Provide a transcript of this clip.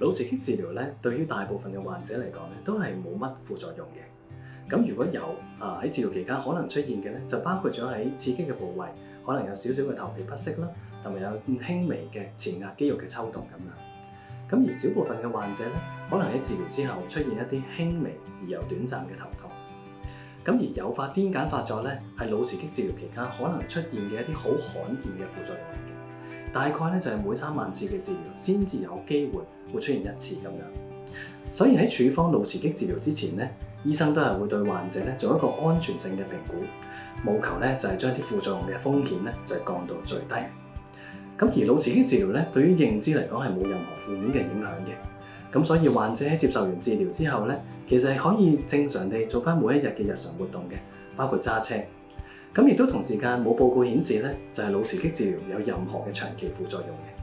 腦刺激治療咧，對於大部分嘅患者嚟講咧，都係冇乜副作用嘅。咁如果有喺治療期間可能出現嘅咧，就包括咗喺刺激嘅部位，可能有少少嘅頭皮不適啦，同埋有輕微嘅前額肌肉嘅抽動咁樣。咁而少部分嘅患者咧，可能喺治療之後出現一啲輕微而又短暫嘅頭痛。咁而誘發癲癇發作咧，係腦刺激治療期間可能出現嘅一啲好罕見嘅副作用嚟嘅。大概咧就係每3萬次嘅治療先至有機會出現1次咁樣。所以喺處方腦刺激治療之前咧，醫生都係會對患者咧做一個安全性嘅評估，務求咧就係將啲副作用嘅風險咧就係降到最低。咁而腦刺激治療咧對於認知嚟講係冇任何負面嘅影響嘅。咁所以患者喺接受完治療之後咧，其實係可以正常地做返每一日嘅日常活動嘅，包括揸車。咁亦都同時間冇報告顯示咧，就係腦刺激治療有任何嘅長期副作用嘅。